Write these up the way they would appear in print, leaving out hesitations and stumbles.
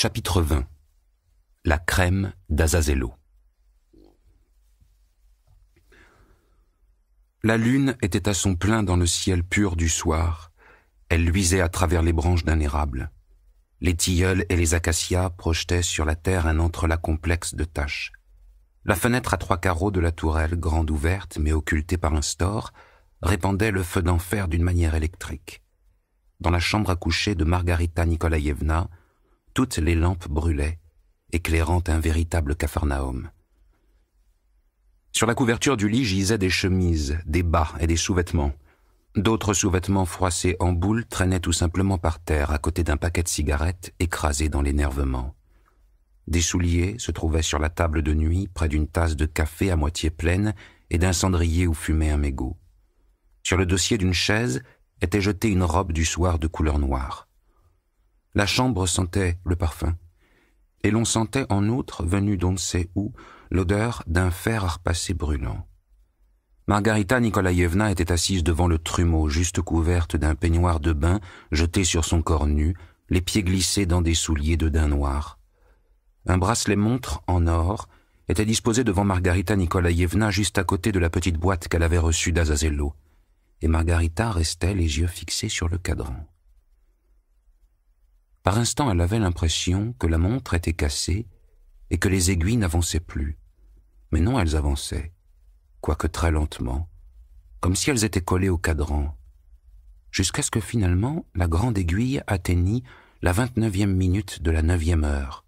Chapitre 20. La crème d'Azazello. La lune était à son plein dans le ciel pur du soir. Elle luisait à travers les branches d'un érable. Les tilleuls et les acacias projetaient sur la terre un entrelac complexe de taches. La fenêtre à 3 carreaux de la tourelle, grande ouverte mais occultée par un store, répandait le feu d'enfer d'une manière électrique. Dans la chambre à coucher de Margarita Nikolaïevna, toutes les lampes brûlaient, éclairant un véritable capharnaüm. Sur la couverture du lit gisaient des chemises, des bas et des sous-vêtements. D'autres sous-vêtements froissés en boule traînaient tout simplement par terre à côté d'un paquet de cigarettes écrasé dans l'énervement. Des souliers se trouvaient sur la table de nuit près d'une tasse de café à moitié pleine et d'un cendrier où fumait un mégot. Sur le dossier d'une chaise était jetée une robe du soir de couleur noire. La chambre sentait le parfum, et l'on sentait en outre, venu d'on ne sait où, l'odeur d'un fer à repasser brûlant. Margarita Nikolaïevna était assise devant le trumeau, juste couverte d'un peignoir de bain jeté sur son corps nu, les pieds glissés dans des souliers de daim noir. Un bracelet-montre en or était disposé devant Margarita Nikolaïevna juste à côté de la petite boîte qu'elle avait reçue d'Azazello, et Margarita restait les yeux fixés sur le cadran. Par instants, elle avait l'impression que la montre était cassée et que les aiguilles n'avançaient plus. Mais non, elles avançaient, quoique très lentement, comme si elles étaient collées au cadran, jusqu'à ce que finalement la grande aiguille atteignît la 29e minute de la 9e heure.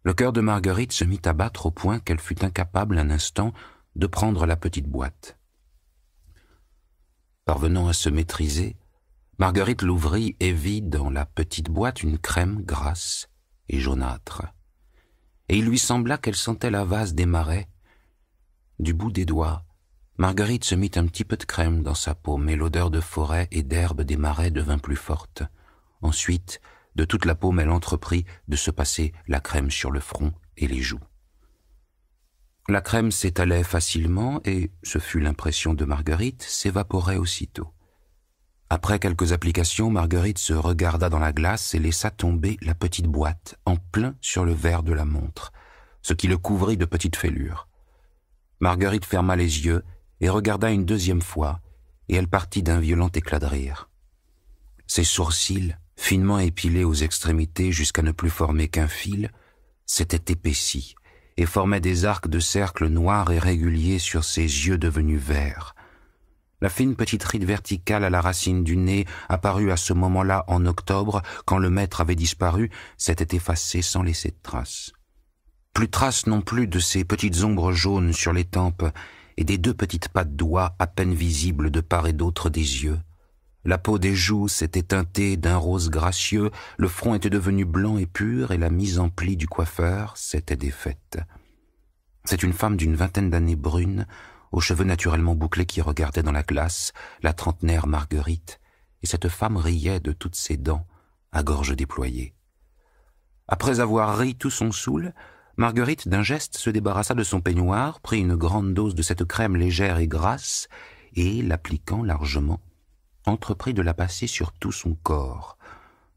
Le cœur de Marguerite se mit à battre au point qu'elle fut incapable un instant de prendre la petite boîte. Parvenant à se maîtriser, Marguerite l'ouvrit et vit dans la petite boîte une crème grasse et jaunâtre. Et il lui sembla qu'elle sentait la vase des marais. Du bout des doigts, Marguerite se mit un petit peu de crème dans sa paume et l'odeur de forêt et d'herbe des marais devint plus forte. Ensuite, de toute la paume, elle entreprit de se passer la crème sur le front et les joues. La crème s'étalait facilement et, ce fut l'impression de Marguerite, s'évaporait aussitôt. Après quelques applications, Marguerite se regarda dans la glace et laissa tomber la petite boîte en plein sur le verre de la montre, ce qui le couvrit de petites fêlures. Marguerite ferma les yeux et regarda une deuxième fois, et elle partit d'un violent éclat de rire. Ses sourcils, finement épilés aux extrémités jusqu'à ne plus former qu'un fil, s'étaient épaissis et formaient des arcs de cercle noirs et réguliers sur ses yeux devenus verts. La fine petite ride verticale à la racine du nez, apparue à ce moment-là en octobre, quand le maître avait disparu, s'était effacée sans laisser de traces. Plus trace non plus de ces petites ombres jaunes sur les tempes et des 2 petites pattes d'oie à peine visibles de part et d'autre des yeux. La peau des joues s'était teintée d'un rose gracieux, le front était devenu blanc et pur et la mise en pli du coiffeur s'était défaite. C'est une femme d'une 20aine d'années brune, aux cheveux naturellement bouclés qui regardait dans la glace, la trentenaire Marguerite, et cette femme riait de toutes ses dents, à gorge déployée. Après avoir ri tout son soûl, Marguerite d'un geste se débarrassa de son peignoir, prit une grande dose de cette crème légère et grasse, et, l'appliquant largement, entreprit de la passer sur tout son corps.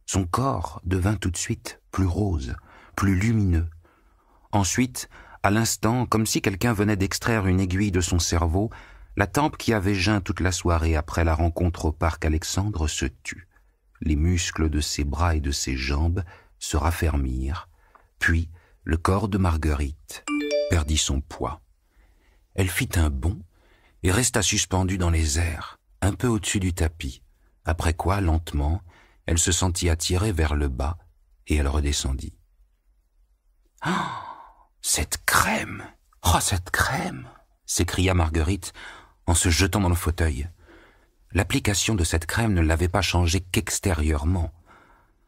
Son corps devint tout de suite plus rose, plus lumineux. Ensuite, à l'instant, comme si quelqu'un venait d'extraire une aiguille de son cerveau, la tempe qui avait geint toute la soirée après la rencontre au parc Alexandre se tut. Les muscles de ses bras et de ses jambes se raffermirent, puis le corps de Marguerite perdit son poids. Elle fit un bond et resta suspendue dans les airs, un peu au-dessus du tapis, après quoi, lentement, elle se sentit attirée vers le bas et elle redescendit. « Ah ! Cette crème! Oh, cette crème !» s'écria Marguerite en se jetant dans le fauteuil. L'application de cette crème ne l'avait pas changée qu'extérieurement.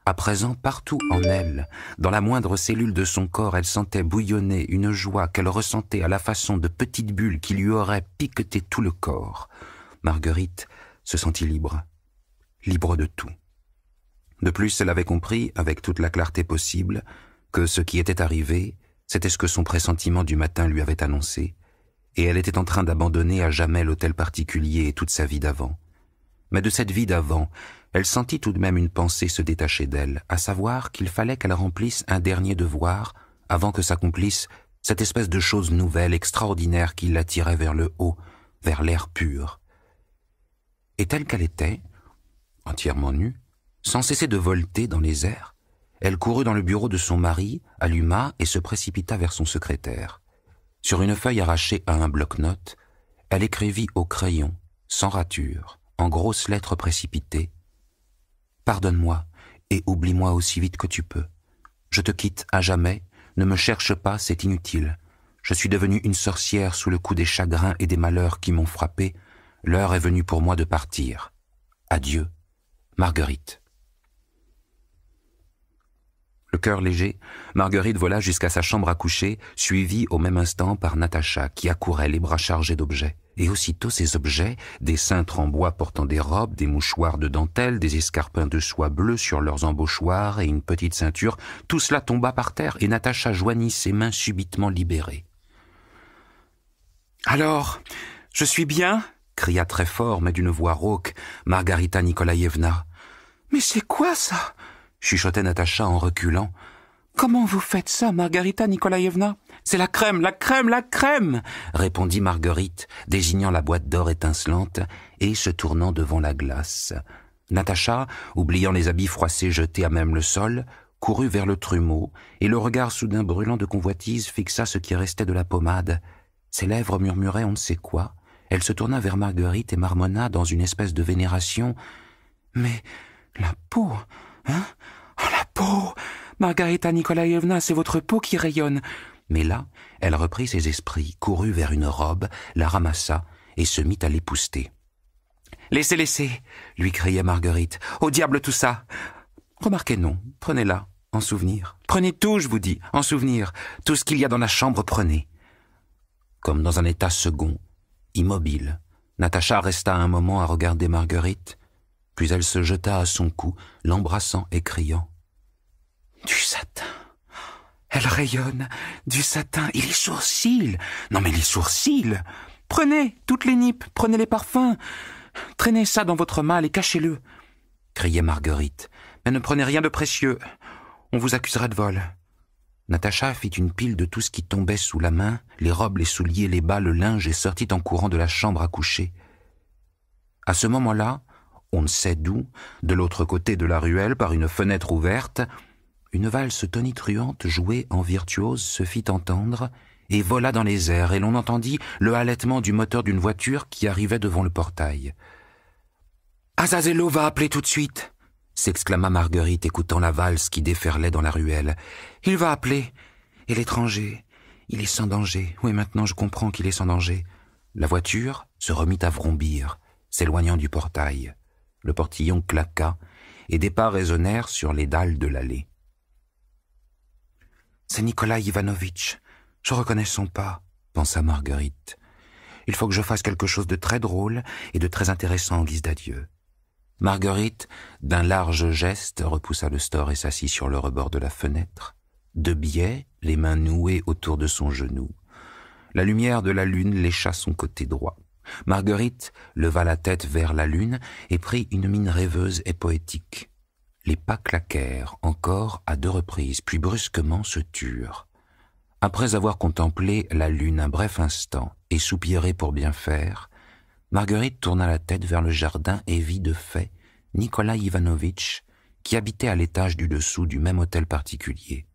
À présent, partout en elle, dans la moindre cellule de son corps, elle sentait bouillonner une joie qu'elle ressentait à la façon de petites bulles qui lui auraient piqueté tout le corps. Marguerite se sentit libre, libre de tout. De plus, elle avait compris, avec toute la clarté possible, que ce qui était arrivé, c'était ce que son pressentiment du matin lui avait annoncé, et elle était en train d'abandonner à jamais l'hôtel particulier et toute sa vie d'avant. Mais de cette vie d'avant, elle sentit tout de même une pensée se détacher d'elle, à savoir qu'il fallait qu'elle remplisse un dernier devoir avant que s'accomplisse cette espèce de chose nouvelle, extraordinaire qui l'attirait vers le haut, vers l'air pur. Et telle qu'elle était, entièrement nue, sans cesser de volter dans les airs, elle courut dans le bureau de son mari, alluma et se précipita vers son secrétaire. Sur une feuille arrachée à un bloc-notes, elle écrivit au crayon, sans rature, en grosses lettres précipitées, « Pardonne-moi et oublie-moi aussi vite que tu peux. Je te quitte à jamais, ne me cherche pas, c'est inutile. Je suis devenue une sorcière sous le coup des chagrins et des malheurs qui m'ont frappée. L'heure est venue pour moi de partir. Adieu, Marguerite. » Le cœur léger, Marguerite vola jusqu'à sa chambre à coucher, suivie au même instant par Natacha, qui accourait les bras chargés d'objets. Et aussitôt ces objets, des cintres en bois portant des robes, des mouchoirs de dentelle, des escarpins de soie bleue sur leurs embauchoirs et une petite ceinture, tout cela tomba par terre et Natacha joignit ses mains subitement libérées. « Alors, je suis bien ?» cria très fort, mais d'une voix rauque, Margarita Nikolaïevna. « Mais c'est quoi ça ?» chuchotait Natacha en reculant. « Comment vous faites ça, Margarita Nikolaïevna ?»« C'est la crème, la crème, la crème !» répondit Marguerite, désignant la boîte d'or étincelante et se tournant devant la glace. Natacha, oubliant les habits froissés jetés à même le sol, courut vers le trumeau, et le regard soudain brûlant de convoitise fixa ce qui restait de la pommade. Ses lèvres murmuraient on ne sait quoi. Elle se tourna vers Marguerite et marmonna dans une espèce de vénération. « Mais la peau, hein ? Oh, la peau ! Margarita Nikolaïevna, c'est votre peau qui rayonne !» Mais là, elle reprit ses esprits, courut vers une robe, la ramassa et se mit à l'épousseter. « Laissez, laissez !» lui criait Marguerite. « Au diable tout ça !»« Remarquez non, prenez-la, en souvenir. Prenez tout, je vous dis, en souvenir. Tout ce qu'il y a dans la chambre, prenez. » Comme dans un état second, immobile, Natacha resta un moment à regarder Marguerite, puis elle se jeta à son cou, l'embrassant et criant « Du satin ! Elle rayonne, du satin, et les sourcils! Non mais les sourcils! Prenez toutes les nippes, prenez les parfums! Traînez ça dans votre malle et cachez-le !» criait Marguerite. « Mais ne prenez rien de précieux, on vous accusera de vol. » Natacha fit une pile de tout ce qui tombait sous la main, les robes, les souliers, les bas, le linge, et sortit en courant de la chambre à coucher. À ce moment-là, on ne sait d'où, de l'autre côté de la ruelle, par une fenêtre ouverte, une valse tonitruante jouée en virtuose se fit entendre et vola dans les airs, et l'on entendit le halètement du moteur d'une voiture qui arrivait devant le portail. « Azazello va appeler tout de suite !» s'exclama Marguerite, écoutant la valse qui déferlait dans la ruelle. « Il va appeler. Et l'étranger, il est sans danger. Oui, maintenant je comprends qu'il est sans danger. » La voiture se remit à vrombir, s'éloignant du portail. Le portillon claqua, et des pas résonnèrent sur les dalles de l'allée. « C'est Nikolaï Ivanovitch. Je reconnais son pas, » pensa Marguerite. « Il faut que je fasse quelque chose de très drôle et de très intéressant en guise d'adieu. » Marguerite, d'un large geste, repoussa le store et s'assit sur le rebord de la fenêtre, de biais, les mains nouées autour de son genou. La lumière de la lune lécha son côté droit. Marguerite leva la tête vers la lune et prit une mine rêveuse et poétique. Les pas claquèrent encore à 2 reprises, puis brusquement se turent. Après avoir contemplé la lune un bref instant et soupiré pour bien faire, Marguerite tourna la tête vers le jardin et vit de fait Nikolaï Ivanovitch, qui habitait à l'étage du dessous du même hôtel particulier.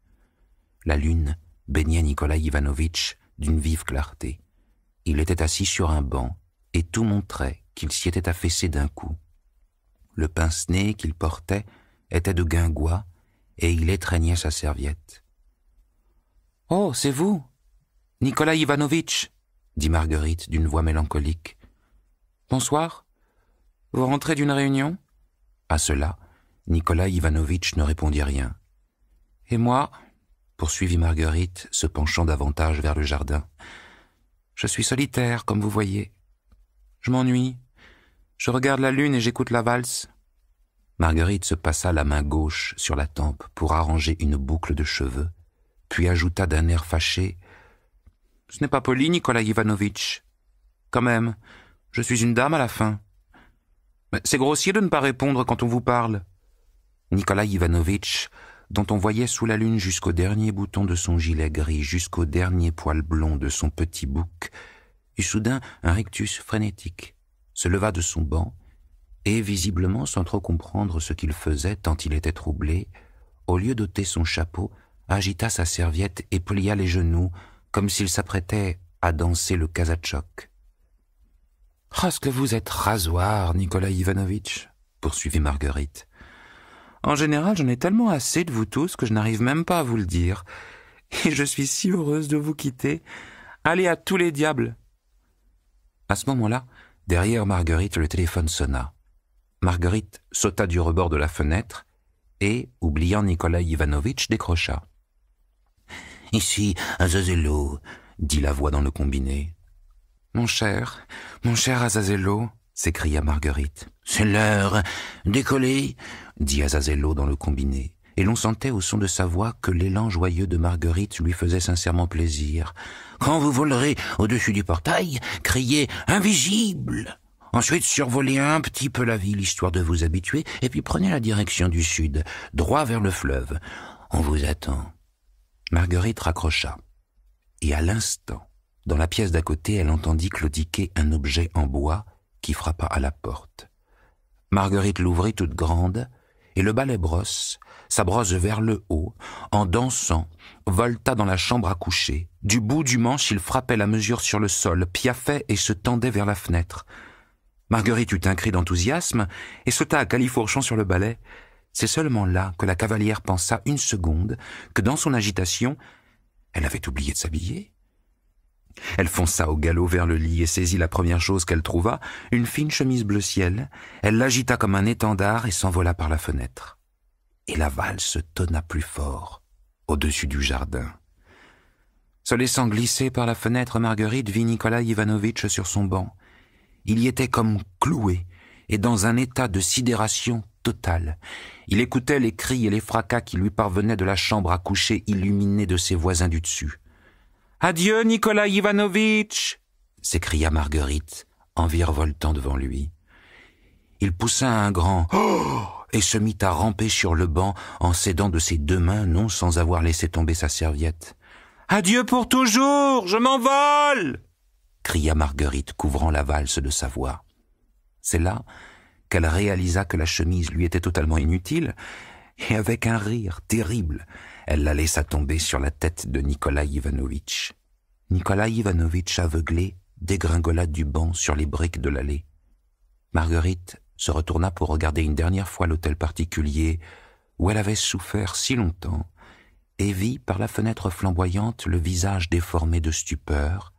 La lune baignait Nikolaï Ivanovitch d'une vive clarté. Il était assis sur un banc, et tout montrait qu'il s'y était affaissé d'un coup. Le pince-nez qu'il portait était de guingois, et il étreignait sa serviette. « Oh, c'est vous, Nikolaï Ivanovitch !» dit Marguerite d'une voix mélancolique. « Bonsoir. Vous rentrez d'une réunion ?» À cela, Nikolaï Ivanovitch ne répondit rien. « Et moi ?» poursuivit Marguerite, se penchant davantage vers le jardin. « Je suis solitaire, comme vous voyez. Je m'ennuie. Je regarde la lune et j'écoute la valse. » Marguerite se passa la main gauche sur la tempe pour arranger une boucle de cheveux, puis ajouta d'un air fâché « Ce n'est pas poli, Nikolaï Ivanovitch. Quand même, je suis une dame à la fin. C'est grossier de ne pas répondre quand on vous parle. » Nikolai Ivanovitch, dont on voyait sous la lune jusqu'au dernier bouton de son gilet gris, jusqu'au dernier poil blond de son petit bouc, eut soudain un rictus frénétique, se leva de son banc, et, visiblement sans trop comprendre ce qu'il faisait tant il était troublé, au lieu d'ôter son chapeau, agita sa serviette et plia les genoux, comme s'il s'apprêtait à danser le kazatchok. « Ah, ce que vous êtes rasoir, Nikolai Ivanovitch !» poursuivit Marguerite. « En général, j'en ai tellement assez de vous tous que je n'arrive même pas à vous le dire. Et je suis si heureuse de vous quitter. Allez à tous les diables !» À ce moment-là, derrière Marguerite, le téléphone sonna. Marguerite sauta du rebord de la fenêtre et, oubliant Nikolai Ivanovitch, décrocha. « Ici, Azazello » dit la voix dans le combiné. « Mon cher Azazello » s'écria Marguerite. « C'est l'heure. Décoller » dit Azazello dans le combiné, et l'on sentait au son de sa voix que l'élan joyeux de Marguerite lui faisait sincèrement plaisir. « Quand vous volerez au-dessus du portail, criez « Invisible !» Ensuite, survolez un petit peu la ville, histoire de vous habituer, et puis prenez la direction du sud, droit vers le fleuve. On vous attend. » Marguerite raccrocha. Et à l'instant, dans la pièce d'à côté, elle entendit claudiquer un objet en bois qui frappa à la porte. Marguerite l'ouvrit toute grande, et le balai-brosse, sa brosse vers le haut, en dansant, volta dans la chambre à coucher. Du bout du manche, il frappait la mesure sur le sol, piaffait et se tendait vers la fenêtre. Marguerite eut un cri d'enthousiasme et sauta à califourchon sur le balai. C'est seulement là que la cavalière pensa une seconde que dans son agitation, elle avait oublié de s'habiller. Elle fonça au galop vers le lit et saisit la première chose qu'elle trouva, une fine chemise bleu ciel. Elle l'agita comme un étendard et s'envola par la fenêtre. Et la valse tonna plus fort, au-dessus du jardin. Se laissant glisser par la fenêtre, Marguerite vit Nikolai Ivanovitch sur son banc. Il y était comme cloué et dans un état de sidération totale. Il écoutait les cris et les fracas qui lui parvenaient de la chambre à coucher illuminée de ses voisins du dessus. « Adieu, Nikolai Ivanovitch !» s'écria Marguerite, en virevoltant devant lui. Il poussa un grand « Oh !» et se mit à ramper sur le banc en s'aidant de ses deux mains, non sans avoir laissé tomber sa serviette. « Adieu pour toujours, je m'envole !» cria Marguerite, couvrant la valse de sa voix. C'est là qu'elle réalisa que la chemise lui était totalement inutile, et avec un rire terrible, elle la laissa tomber sur la tête de Nikolai Ivanovitch. Nikolai Ivanovitch, aveuglé, dégringola du banc sur les briques de l'allée. Marguerite se retourna pour regarder une dernière fois l'hôtel particulier où elle avait souffert si longtemps, et vit par la fenêtre flamboyante le visage déformé de stupeur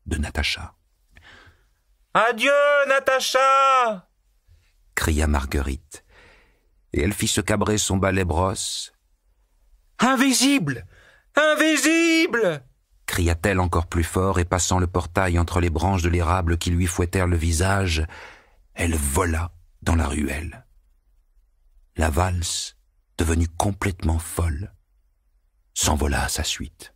de Natacha. « Adieu, Natacha !» cria Marguerite, et elle fit se cabrer son balai-brosse. « Invisible ! Invisible !» cria-t-elle encore plus fort, et passant le portail entre les branches de l'érable qui lui fouettèrent le visage, elle vola dans la ruelle. La valse, devenue complètement folle, s'envola à sa suite.